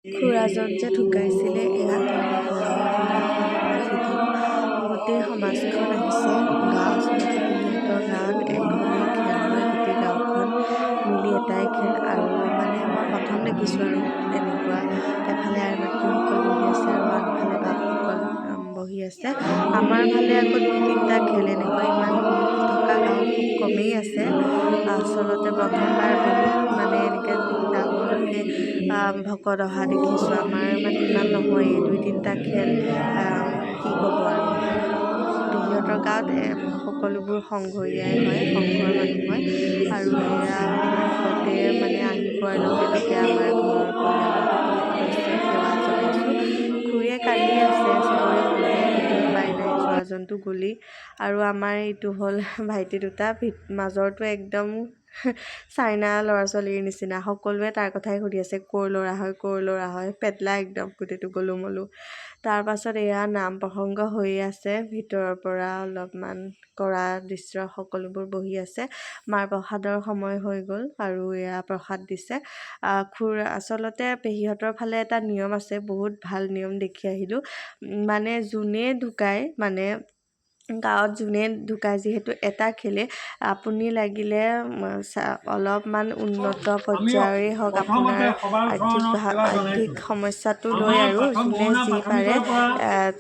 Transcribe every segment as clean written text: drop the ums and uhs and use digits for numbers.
খুৰাজন যে ঢুকাইছিলে এয়া গোটেই সমাজখন আহিছে। গাঁও আচলতে পেহীহঁতৰ গাঁৱত এখনেই খেল হয়, গোটেই গাঁওখন মিলি এটাই খেল। আৰু মানে মই প্ৰথম দেখিছোঁ আৰু এনেকুৱা এফালে আই মাতৃসকল বহি আছে আৰু আনফালে বাপসকল বহি আছে। আমাৰ ফালে আকৌ 2-3টা খেল এনেকুৱা, ইমান মিল থকা গাঁও খুব কমেই আছে। আচলতে প্ৰথমবাৰ বহুত মানে এনেকৈ ডাঙৰকৈ ভকত অহা দেখিছোঁ। আমাৰ মানে ইমান নহয়, 2-3টা খেল কি ক'ব আৰু। পেহীহঁতৰ গাঁৱত সকলোবোৰ সংঘৰীয়াই হয়, সংঘৰ মানুহ হয়। আৰু এয়া ভকতে মানে আহি পোৱাৰ লগে লগে আমাৰ ঘৰৰ পৰিয়ালৰ সকলো সদস্যই সেৱা জনাইছোঁ। খুৰীয়ে কান্দি আছে, চবৰে মনতে কিন্তু উপায় নাই, যোৱাজনটো গ'লেই। আৰু আমাৰ এইটো হ'ল ভাইটি দুটা, মাজৰটো একদম চাইনা ল'ৰা-ছোৱালীৰ নিচিনা। সকলোৱে তাৰ কথাই সুধি আছে, ক'ৰ ল'ৰা হয়, পেটলা একদম গোটেইটো গলো-মলো। তাৰপাছত এয়া নাম প্ৰসংগ হৈ আছে, ভিতৰৰ পৰা অলপমান কৰা দৃশ্য সকলোবোৰ বহি আছে। মাৰ প্ৰসাদৰ সময় হৈ গ'ল আৰু এয়া প্ৰসাদ দিছে। আচলতে পেহীহঁতৰ ফালে এটা নিয়ম আছে, বহুত ভাল নিয়ম দেখি আহিলোঁ। মানে যোনে ঢুকায়, মানে গাঁৱত যোনে ঢুকায়, যিহেতু এটা খেলে, আপুনি লাগিলে অলপমান উন্নত পৰ্যায়ৰে হওক, আপোনাৰ আৰ্থিক সমস্যাটো লৈ আৰু যোনে যি পাৰে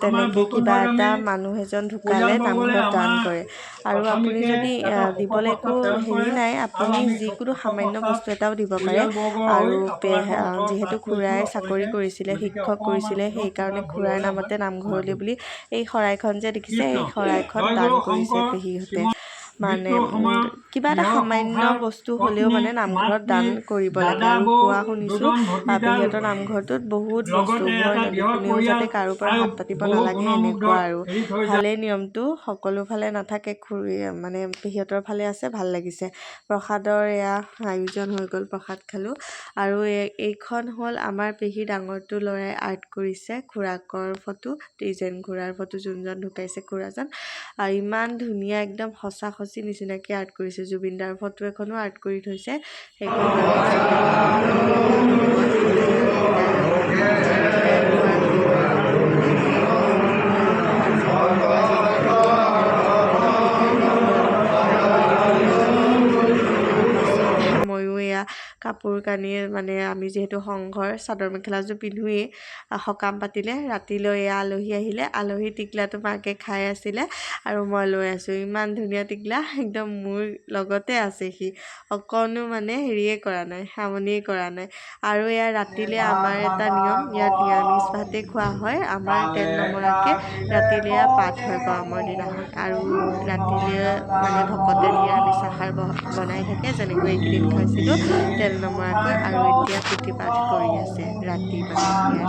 তেনেকৈ কিবা এটা মানুহ এজন ঢুকালে নামঘৰত দান কৰে। আৰু আপুনি যদি দিবলৈ একো হেৰি নাই, আপুনি যিকোনো সামান্য বস্তু এটাও দিব পাৰে। আৰু যিহেতু খুৰাই চাকৰি কৰিছিলে, শিক্ষক কৰিছিলে, সেইকাৰণে খুৰাৰ নামতে নামঘৰলৈ বুলি এই শৰাইখন যে দেখিছে, এই শৰাইখন দান কৰিছে পেহীহঁতে। মানে কিবা এটা সামান্য বস্তু হ'লেও মানে নামঘৰত দান কৰিব লাগে। আৰু কোৱা শুনিছোঁ পেহীহঁতৰ নামঘৰটোত বহুত বস্তুবোৰ কোনেও যাতে কাৰো পৰা হাত পাতিব নালাগে, এনেকুৱা আৰু। ভালেই নিয়মটো, সকলো ফালে নাথাকে, খুৰী মানে পেহীহঁতৰ ফালে আছে, ভাল লাগিছে। প্ৰসাদৰ এয়া আয়োজন হৈ গ'ল, প্ৰসাদ খালোঁ। আৰু এইখন হ'ল আমাৰ পেহী ডাঙৰটো ল'ৰাই আৰ্ট কৰিছে, খুৰাকৰ ফটো, দ্বিজেন খুৰাৰ ফটো, যোনজন ঢুকাইছে খুৰাজন। ইমান ধুনীয়া, একদম সঁচা-সচি নিচিনাকৈ আৰ্ট কৰিছে। জুবিন দাৰ ফটো এখনো আৰ্ট কৰি থৈছে, সেইখন ময়ো এয়া কাপোৰ কানি, মানে আমি যিহেতু সংঘৰ চাদৰ মেখেলাযোৰ পিন্ধোৱেই, সকাম পাতিলে ৰাতিলৈ এয়া আলহী আহিলে, আলহী টিকলাটো মাকে খাই আছিলে আৰু মই লৈ আছোঁ। ইমান ধুনীয়া টিকলা, একদম মোৰ লগতে আছে সি, অকণো মানে হেৰিয়ে কৰা নাই, আমনিয়ে কৰা নাই। আৰু এয়া ৰাতিলৈ আমাৰ এটা নিয়ম, ইয়াত নিৰামিষ ভাতেই খোৱা হয়। আমাৰ তেল নমৰাকৈ ৰাতিলৈ পাঠ হয় গৰমৰ দিনাখন। আৰু ৰাতিলৈ মানে ভকতে নিৰামিষ আহাৰ বনাই থাকে, যেনেকৈ এইকেইদিন খাইছিলোঁ তেল নমৰাকৈ। আৰু এতিয়া পুথি পাঠ কৰি আছে ৰাতি, মানে